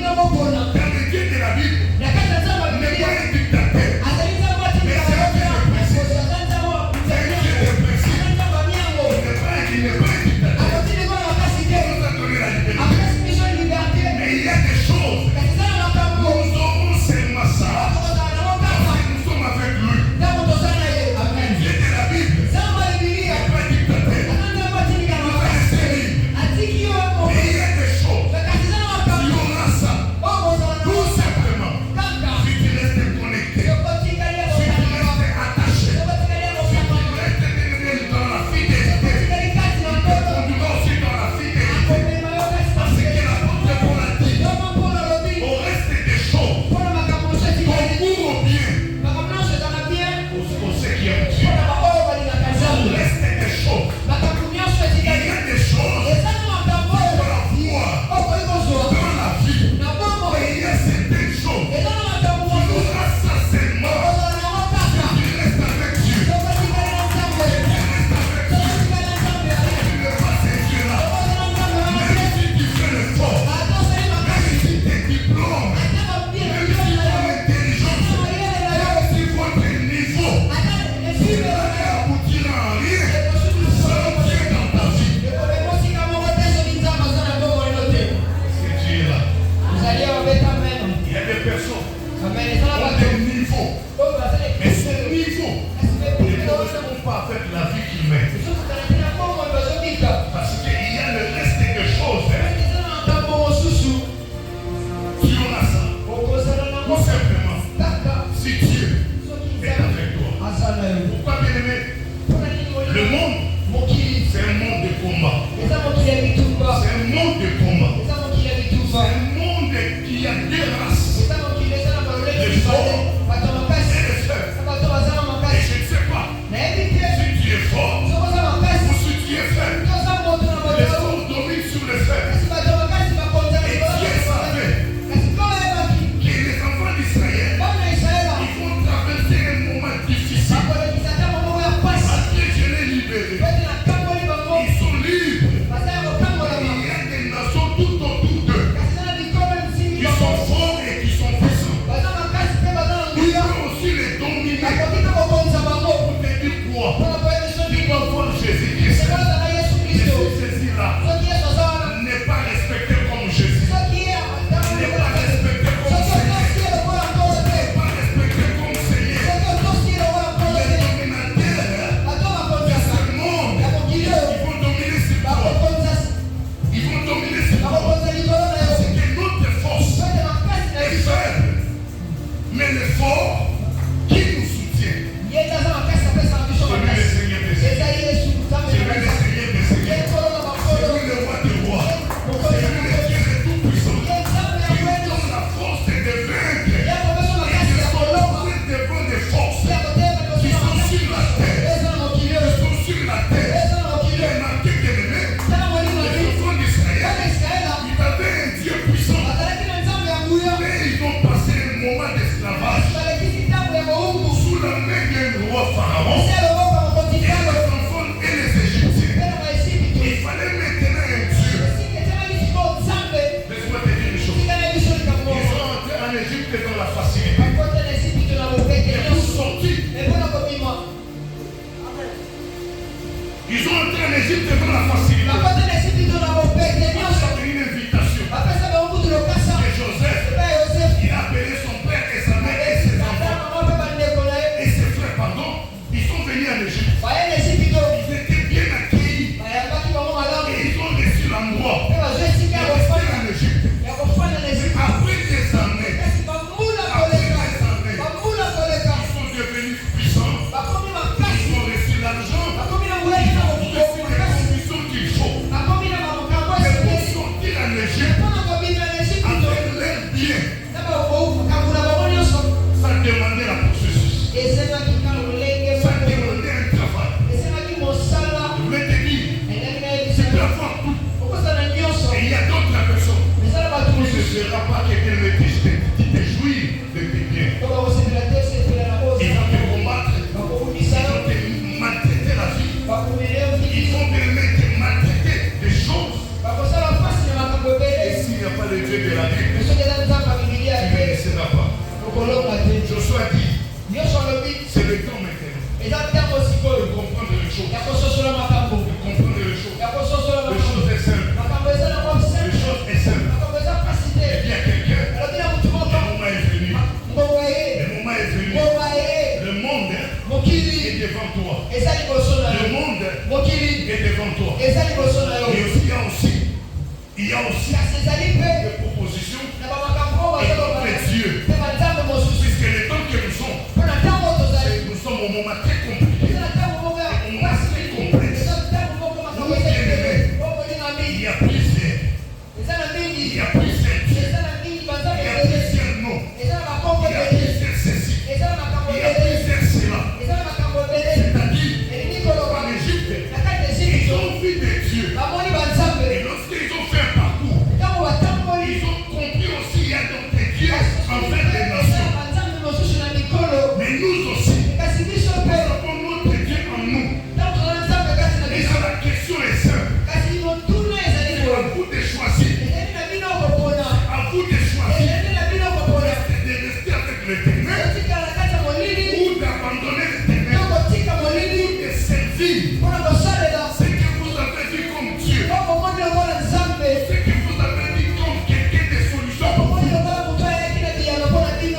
le Dieu de la Bible n'est pas un dictateur. Mais c'est un Dieu de principe. C'est un Dieu de principe. Il n'est pas un dictateur. Il nous a donné la liberté. Mais il y a des choses. Nous aurons seulement ça. Parce que nous sommes avec lui. Le Dieu de la Bible n'est pas un dictateur. Il nous a laissé libre. Mais il y a des choses. Si on a ça, tout simplement, si tu restes connecté, si tu restes attaché, si tu restes dans la fidélité, il te conduira aussi dans la fidélité. Parce que l'apôtre Paul a dit, au reste des choses, concourt au bien pour ceux qui aiment Dieu. Au reste des choses, il y a des choses qu'il faut avoir dans la vie. Mais il y a certaines choses qui n'aura ça seulement si tu restes avec Dieu. Si tu restes avec Dieu, tu ne pas ces Dieu-là. Même si tu fais le fort, même si tes diplômes, même si ton intelligence, même si votre niveau, cela ne aboutira en rien sans Dieu dans ta vie. Parce que Dieu est là. Il y a des personnes qui ont des niveaux. Mais ce niveau ne correspond pas avec la vie qu'ils mènent. Parce qu'il y a le reste des choses. Tu auras ça. Tout simplement, si Dieu est avec toi. Pourquoi bien aimé? Le monde, c'est un monde de combat. C'est un monde de combat. C'est un monde qui a deux races. Les forts et les faibles. Et je ne sais pas si tu es fort ou si tu es faible. Les forts dominent sur les faibles. Et Dieu savait que les enfants d'Israël, ils vont traverser un moment difficile. Après, je l'ai libéré. Ils sont libres. Il y a des nations tout autour d'eux qui sont forts et qui sont puissants. Il peut aussi les dominer. Pour te dire quoi? Tu dois voir Jésus-Christ. Jésus-là n'est pas respecté comme Jésus. N'est pas respecté comme Seigneur. N'est pas respecté comme Seigneur. Les dominateurs de ce monde, ils vont dominer sur toi. Ils vont dominer sur toi. C'est que notre force est faible. Mais le fort qui nous soutient, c'est lui le Seigneur des Seigneurs. C'est lui le Seigneur des Seigneurs. C'est lui le roi des rois. C'est lui le Dieu de tout-puissant. Qui nous donne la force de vaincre et de s'opposer devant des forces qui sont sur la terre. Qui sont sur la terre. Il est marqué que les enfants d'Israël, ils avaient un Dieu puissant. Mais ils ont passé un moment d'esclavage sous la main d'un roi pharaon et les enfants et les Égyptiens. Il fallait maintenant un Dieu. Laisse-moi te dire une chose. Ils sont entrés en Égypte dans la facilité. Ils sont sortis. Ils ont entré en Égypte dans la facilité. C'est une invitation. Et Joseph, il a appelé son père et sa mère et ses enfants et ses frères, pardon. Ils sont venus en Égypte. Ils étaient bien accueillis et ils ont reçu l'endroit. Ils étaient en Égypte. Après des années, ils sont devenus puissants. Ils ont reçu l'argent. Ils ont reçu les Joshua dit, c'est le temps maintenant de comprendre les choses. De comprendre les choses. Les choses est simple. Les choses est simple. Il y a quelqu'un. Le moment est venu. Le monde est devant toi. Le monde est devant toi. Et aussi, il y a aussi des propositions et contre Dieu. Puisque le temps que nous sommes au moment très compliqué. Au moment très complexe. Nous, bien-aimés, il y a plusieurs. Il y a plusieurs dieux. Il y a plusieurs noms. Il y a plusieurs ceci. Il y a plusieurs cela. C'est-à-dire, en Égypte, ils ont vu des dieux. Et lorsqu'ils ont fait un parcours, ils ont compris aussi qu'il y a donc des dieux envers les nations. Mais nous aussi, nous avons notre Dieu en nous. Et la question est simple. C'est à vous de choisir. À vous de choisir. De rester avec l'Éternel ou d'abandonner l'Éternel ou de servir ce que vous avez vu comme Dieu. Ce que vous avez vu comme quelqu'un de solution.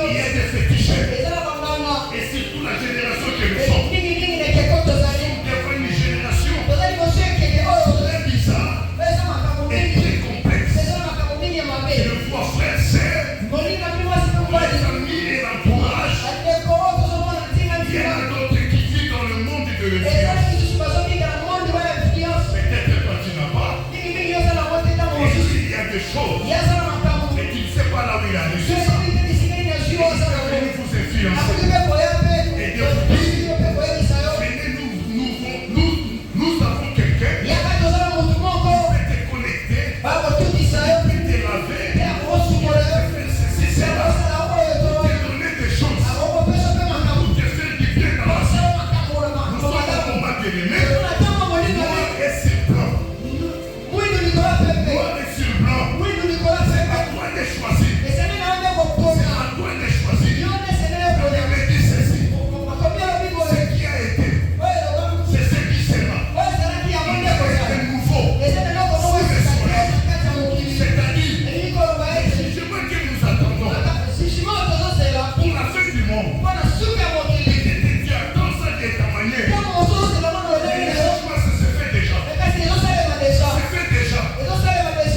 Il y a des féticheurs. Et surtout la génération que nous sommes. Nous devons une génération très bizarre et très complexe. Je vois frères, sœurs, les amis et l'entourage. Il y en a d'autres qui vivent dans le monde de l'influence. Peut-être que tu n'as pas. Et il y a des choses. Et tu ne sais pas là où il a reçu ça. Et il est venu vous influencer. Et de vous dire, venez, nous avons quelqu'un qui peut te connecter, qui peut te laver, qui peut te faire ceci, cela, pour te donner des choses, pour te faire du bien dans la vie. Nous sommes au moment de l'aimer. Noir et sur blanc. Noir et sur blanc. C'est à toi de choisir. C'est à toi de choisir. Je me dis ceci. Ce qui a été, c'est ce qui sera. Il y a un nouveau sous le soleil. C'est-à-dire, le jugement que nous attendons pour la fin du monde. Il était dit à dans ça de ta manière. Le changement, ça se fait déjà. Ça se fait déjà.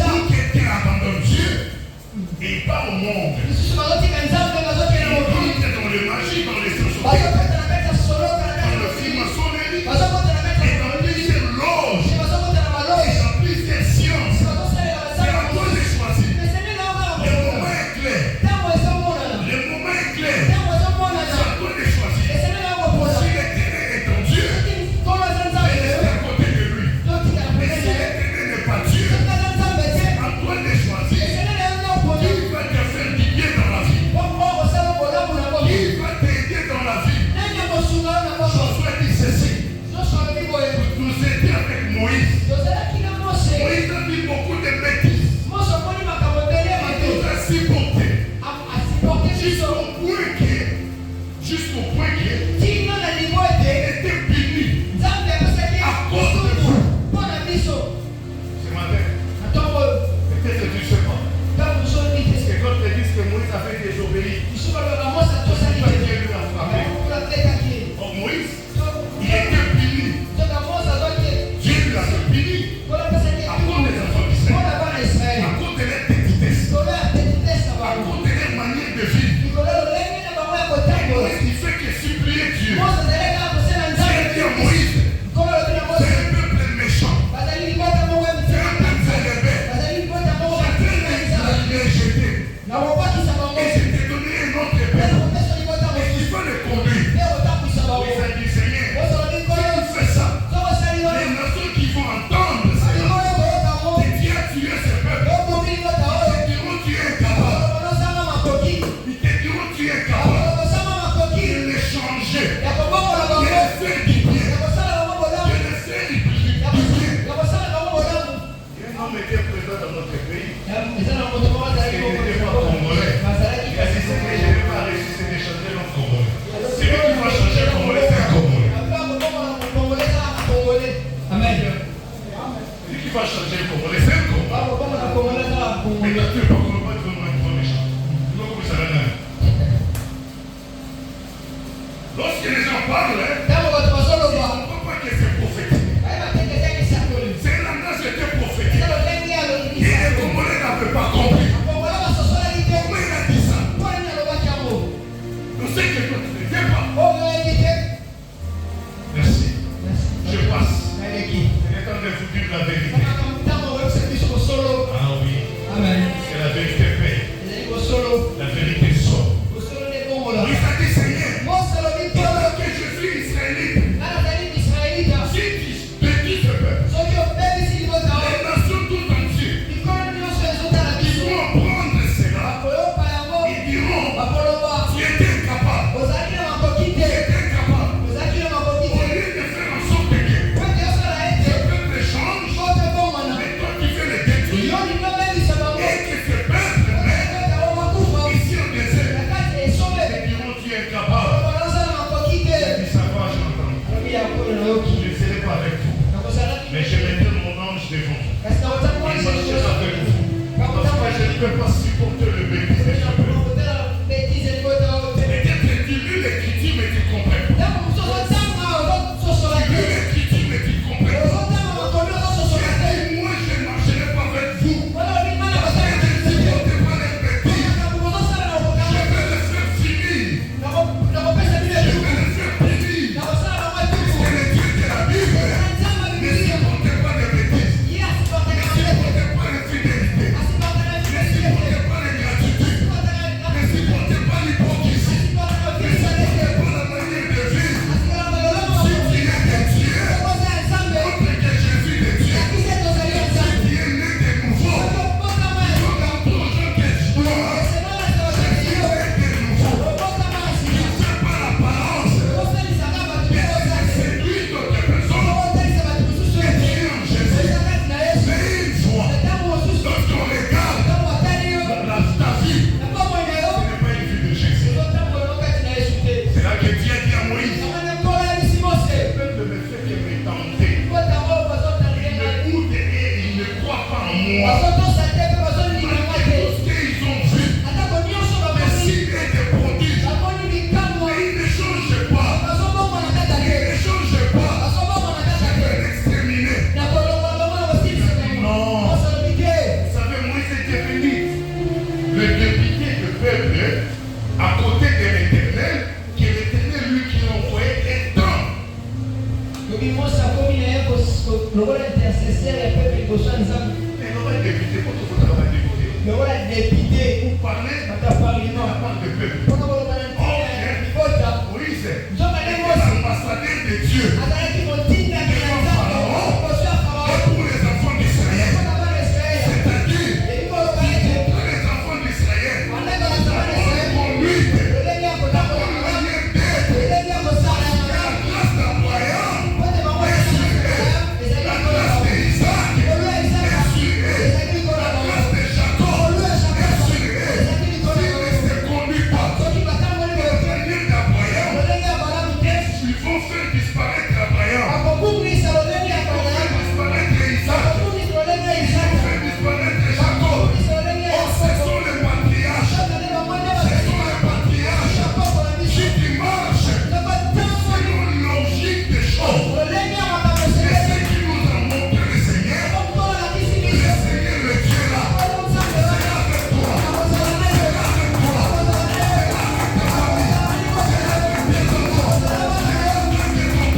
Nous qui étions abandonnés Dieu et pas au monde. Il était dans le magie, dans les sociétés, dans le film-maçonnerie, et dans plusieurs loges, et dans plusieurs sciences. C'est à toi de choisir. Le moment est clair. Le moment est clair. C'est à toi de choisir. Si l'Éternel est ton Dieu, reste à côté de lui. Mais si l'Éternel n'est pas Dieu, c'est à toi de choisir. Qui va te faire du bien dans la vie? Qui va t'aider dans la vie? député, vous parlez à la part du peuple. Moïse est l'ambassadeur de Dieu. Pour les enfants d'Israël. C'est-à-dire, pour les enfants d'Israël, la conduite, la manière d'être, la classe d'Abraham, la classe d'Isaac, la classe de Jacob, s'il ne se conduit pas de la manière d'Abraham, ils vont faire disparaître Abraham, ils vont faire disparaître Isaac, ils vont faire disparaître Jacob. Oh, ce sont les patriarches, qui marchent selon une logique des choses. C'est ce qui nous a montré le Seigneur. Le Seigneur, le Dieu là, c'est avec toi, c'est avec toi, c'est avec ta famille, c'est avec tes enfants, c'est avec ton travail. Ne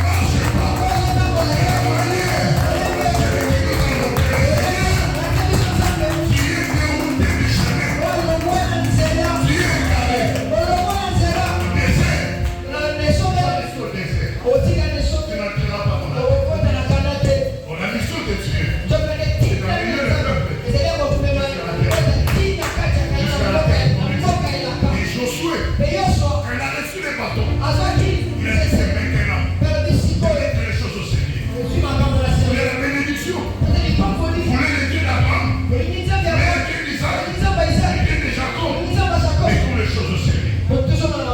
marche pas. C'est la manière. C'est ce qui nous a montré le Seigneur. Tu es dérouté du chemin. Tu es carré. Au désert. Au désert. Tu n'entreras pas dans la terre. On a mission de Dieu. Et Josué, quand il a reçu les bâtons, il a dit c'est maintenant. Mettez les choses au Seigneur. Vous voulez la bénédiction? Vous voulez le Dieu d'Abraham, le Dieu d'Isaac, le Dieu de Jacob. Mettons les choses au Seigneur.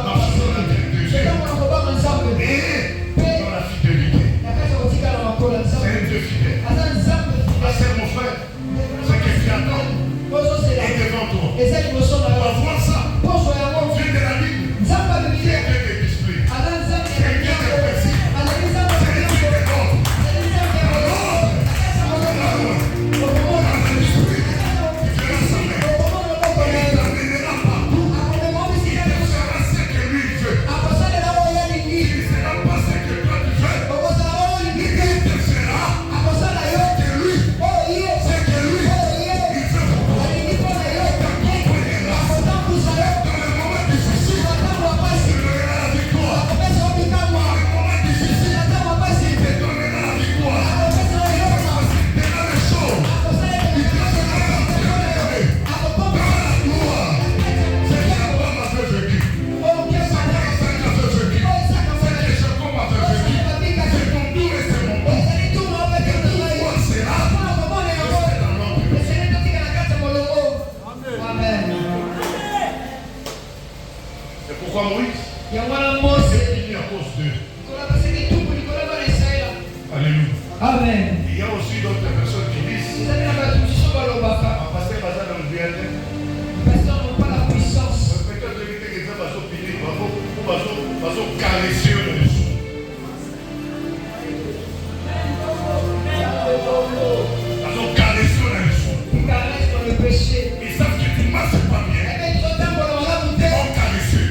Marche dans la terre de Dieu. Et dans la fidélité. C'est un Dieu fidèle. Ma sœur, mon frère, ce que tu attends est devant toi. On va voir ça. Dieu de la Bible. C'est un Dieu de discipline. C'est un Dieu de principe. C'est un Dieu de l'ordre. Dans l'esprit, tu feras sa main. Il t'amènera partout. Il te fera ce que lui veut. Il ne sera pas ce que toi tu veux. Il te fera ce que lui, il veut pour toi. Il t'accompagnera. Dans le moment difficile, il te donnera la victoire. Dans le moment difficile, il te donnera la victoire. Il facilitera les choses. Il te donnera la victoire. Dans la gloire. C'est ce qu'Abraham avait vécu. C'est ce qu'Isaac avait vécu. C'est ce que Jacob avait vécu. C'est ton tour et c'est mon tour. Et tout roi sera resté dans l'empire. C'est pourquoi Moïse est fini à cause d'eux. Alléluia. Amen. Il y a aussi d'autres personnes qui disent pasteur Bazar dans le VRT. Peut-être éviter que ça va s'opiner, va caresser le dessous. Va caresser le dessous. Ils savent que tu ne marches pas bien. Ils vont caresser.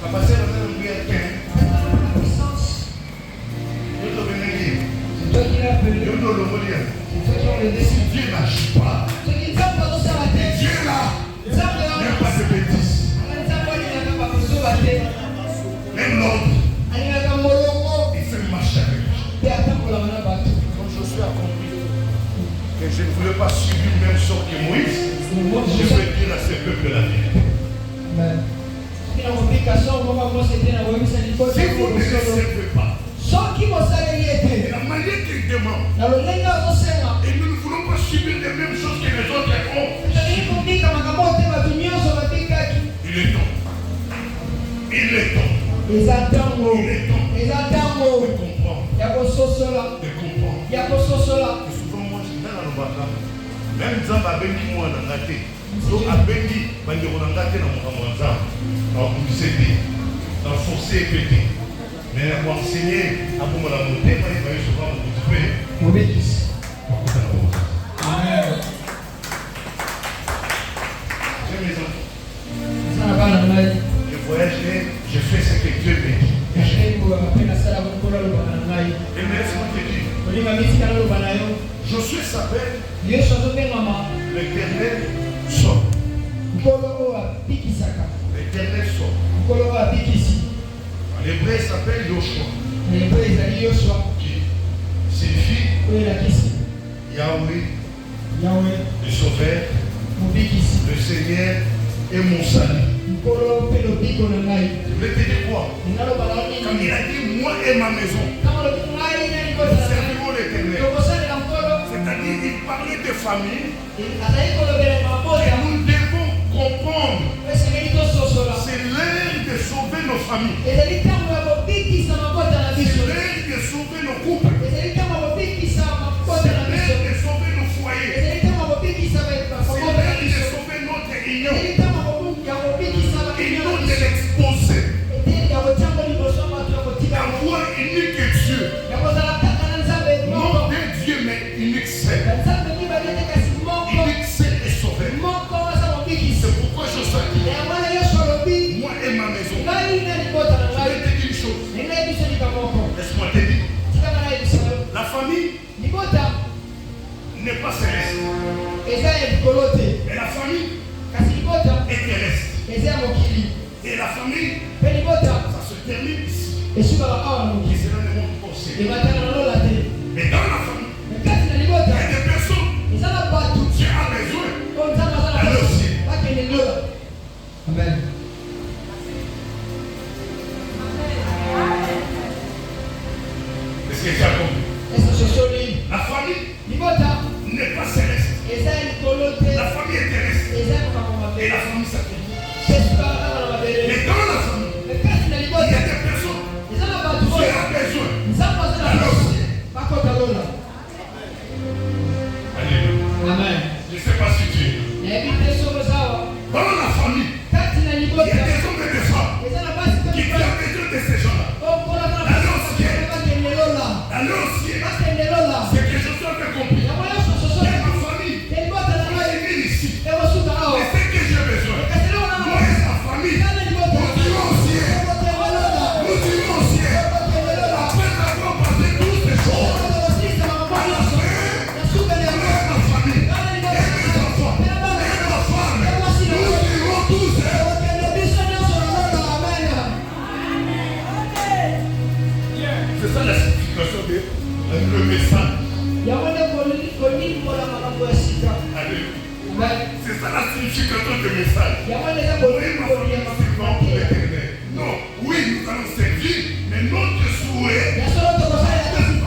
La pasteur Bazar dans le VRT. Dieu doit venir dire. Dieu doit le dire. Si Dieu n'agit pas, Dieu là, n'aime pas de bêtises. Même l'autre, il fait marcher avec lui. Quand Josué a compris que je ne voulais pas subir le même sort que Moïse, je vais dire à ce peuple la vérité. Si vous ne les servez pas, et la manière qu'ils demandent, et nous ne voulons pas subir les mêmes choses que les autres ont. Il est temps. Il est temps. Il est temps de comprendre. De comprendre. Et souvent, moi, je suis dans le baka. Même Zamba Bengi, moi, on a gâté. Donc, à Bengi, on a gâté dans mon Nzamba. Alors, vous savez, on a forcé et pété. Mais pour enseigner à vous la montée, il va souvent vous couper. Amen. J'ai mes enfants. Je voyage, je fais ça. Josué s'appelle l'Éternel sort. L'Éternel sort. En hébreu, il s'appelle Yoshua. Qui signifie Yahweh, le Sauveur, le Seigneur et mon salut. Je voulais te dire quoi? Quand il a dit moi et ma maison, nous servirons l'Éternel. C'est-à-dire qu'il parlait de famille. Et nous devons comprendre. C'est l'heure de sauver nos familles. C'est l'heure de sauver nos couples. C'est l'heure de sauver nos foyers. C'est l'heure de sauver notre union. Et non de l'exposer. La voix unique de Dieu. Non d'un Dieu, mais unique seul. Unique seul et sauvé. C'est pourquoi je suis dit, moi et ma maison. Je vais te dire une chose. Laisse-moi te dire. La famille n'est pas céleste. Mais la famille est terrestre. Et la famille, ça se termine ici. Et cela ne montre pas aussi. Mais dans la famille, il y a des personnes qui ont besoin d'aller au ciel. Amen. Est-ce que tu as compris? La famille n'est pas céleste. La famille est terrestre. Et la famille s'appelle. Mais dans la famille, il y a des personnes qui ont besoin d'aller au ciel. Alléluia. Amen. Je ne sais pas si tu es. Dans la famille, il y a des hommes et des femmes qui ont besoin de ces gens-là. Aller au ciel. Aller au ciel. C'est que je sois fait compris. Il y a ma famille qui est ici. Mais ce que j'ai besoin, moi et sa famille, nous irons au ciel. Nous irons au ciel. Après avoir passé toutes ces choses, par la fin, moi et ma famille, et mes enfants, et ma femme, nous irons tous. C'est ça la signification de le message. C'est ça la signification du message. Oui, ma famille, c'est bon pour l'Éternel. Non, oui, nous allons servir, mais notre souhait, c'est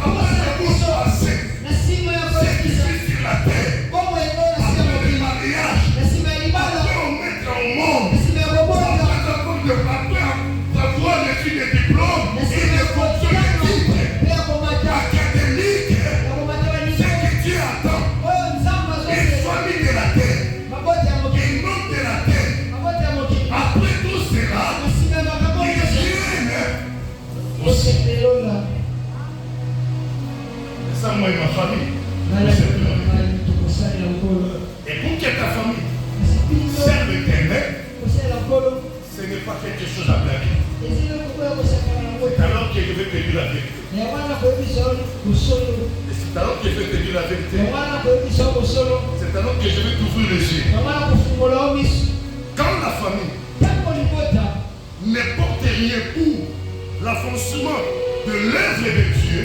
avoir la bouche passée. C'est qui vit sur la terre. Après le mariage, après on met au monde. Après avoir de papier, d'avoir reçu des diplômes et des fonctions de titres académiques. C'est que Dieu attend. Une famille de la terre. Un homme de la terre. Après tout cela, ils viennent au ciel. C'est ça, moi et ma famille. Et pour que ta famille serve l'Éternel, ce n'est pas quelque chose à blaguer. C'est alors que je vais te dire la vérité. Et c'est alors que je vais te dire la vérité. C'est alors que je vais t'ouvrir les yeux. Quand la famille ne porte rien pour l'avancement de l'œuvre de Dieu,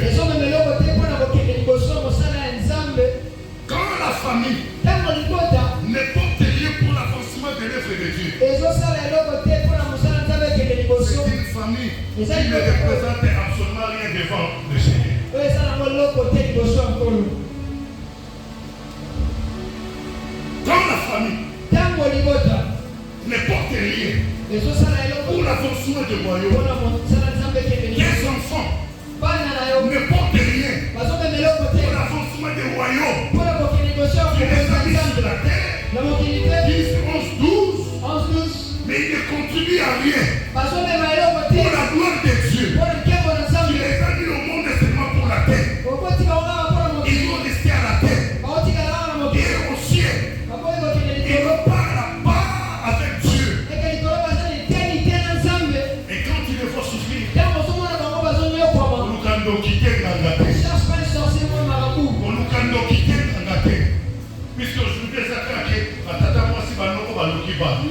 quand la famille ne porte rien pour l'avancement de l'œuvre de Dieu, c'est une famille qui ne représente absolument rien devant le Seigneur. Quand la famille ne porte rien pour l'avancement du royaume, les enfants ne portent rien pour l'avancement du royaume, qui les amis sur la terre, 10, 11, 12, mais ils ne contribuent à rien pour la gloire de Dieu. Qui les a mis au monde seulement pour la terre. Ils vont rester à la terre et au ciel. Ils ne parlent pas avec Dieu. Et quand il faut souffrir, on nous quitte. Puisque aujourd'hui, ça craque, atata moi si banoko balokiba.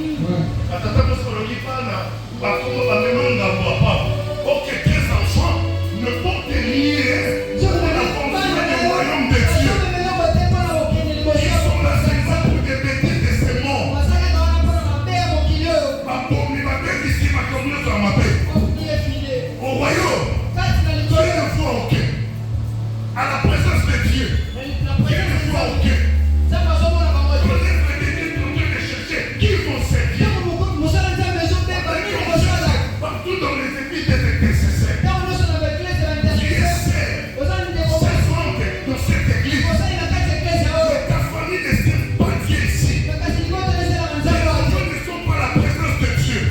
Atata moi si balokiba na bakoma bamemanga papa. Ok, tes enfants ne vont te lier pour la fonction du royaume de Dieu. Ils sont là seulement pour te bêter de ces morts. Au royaume, tu es une fois ok. À la présence de Dieu, tu es une fois ok. Qui vont servir partout dans les églises des intercesseurs. Qui est serre dans cette église. Ta famille ne sert pas Dieu ici. Les enfants ne sont pas la présence de Dieu.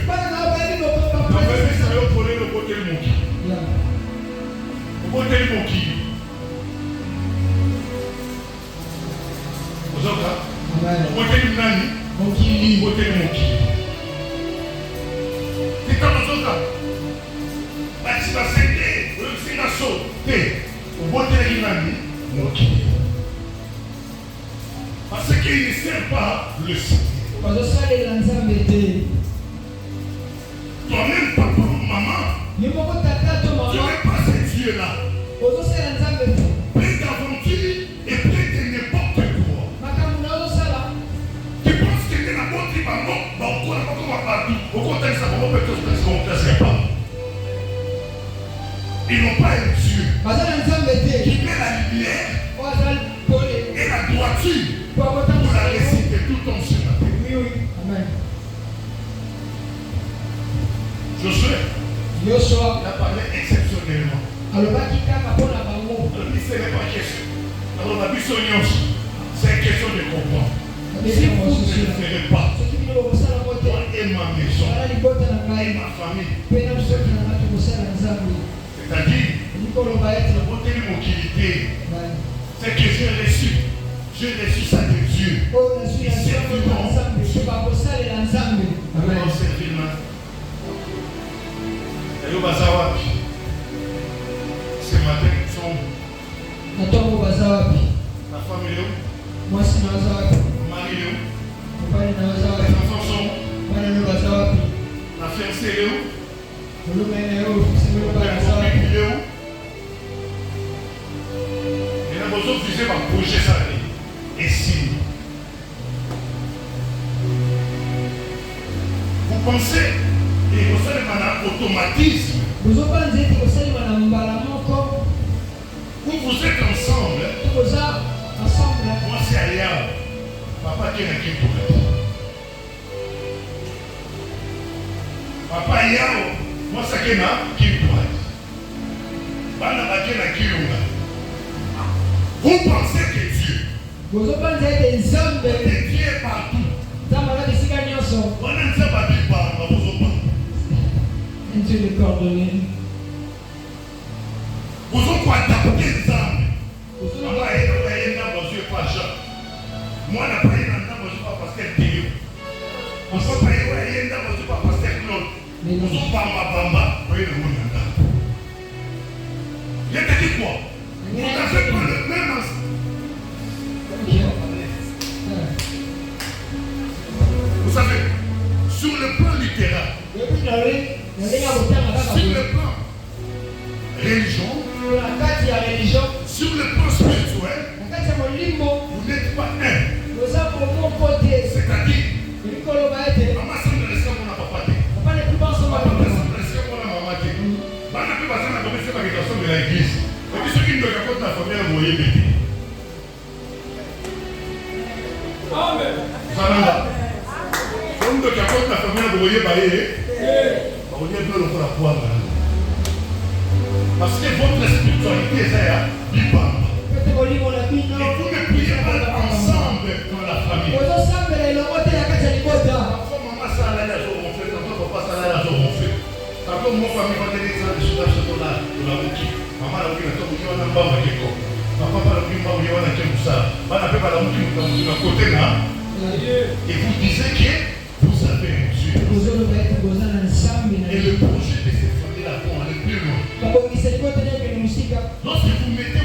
Parce qu'il ne sert pas le Seigneur. Toi-même, papa ou maman, tu n'es pas ce Dieu-là. Plein d'aventure et plein de n'importe quoi. Tu penses que tu es la bonne tribu, on ne pas comment partout. Au contraire, ça va pas pas. Ils n'ont pas un Dieu qui met la lumière et la droiture pour la réciter tout en ce matin. Josué, il a parlé exceptionnellement. Alors, il ce n'est pas question. Alors, la mission, c'est une question de comprendre. Si vous ne le ferez pas, moi et ma maison, et ma famille, c'est-à-dire, c'est que j'ai reçu ça de Dieu. Ils serviront. Amen. Ce matin, nous sommes. La famille est où? Mon mari est où? Les enfants sont où? La fiancée est où? Le public est où? Il y a besoin de viser par projet ça. Et si vous pensez, et vous savez qu'on a un automatisme. Vous êtes ensemble. Moi c'est ailleurs. Papa qui est qui pour Papa Yao, moi c'est qui pour Vous pensez que Dieu est partout. Vous avez quoi adapter les âmes. Moi, je n'ai pas eu un temps, je ne suis pas pasteur Théo. Je ne suis pas pasteur Claude. Je ne suis pas Mabamba. Je te dis quoi? Vous n'avez pas le même ensemble. Vous savez, sur le plan littéral, sur le plan religion, sur le plan spirituel, vous n'êtes pas un. C'est-à-dire, maman semble rester mon papa. Papa semble rester mon maman. Bana peut passer la commission de l'église. Et puis ceux qui ne veulent pas la famille, vous voyez bébé. Amen. Comme de la famille, vous voyez bailler. Vous voyez bien le poids. Parce que votre spiritualité est là. Et vous ne priez pas ensemble dans la famille. Parfois, maman ça allait la jour on fait, parfois papa ça allait la jour on fait. Parfois, mon famille va donner ça de la boutique. Maman la boutique, la boutique, on a un bas avec quoi. Papa la boutique, on a un ça. Maman la boutique, on a un côté là. Et vous disiez que vous avez un Dieu. Et le projet de cette famille-là pour aller plus loin. Lorsque vous mettez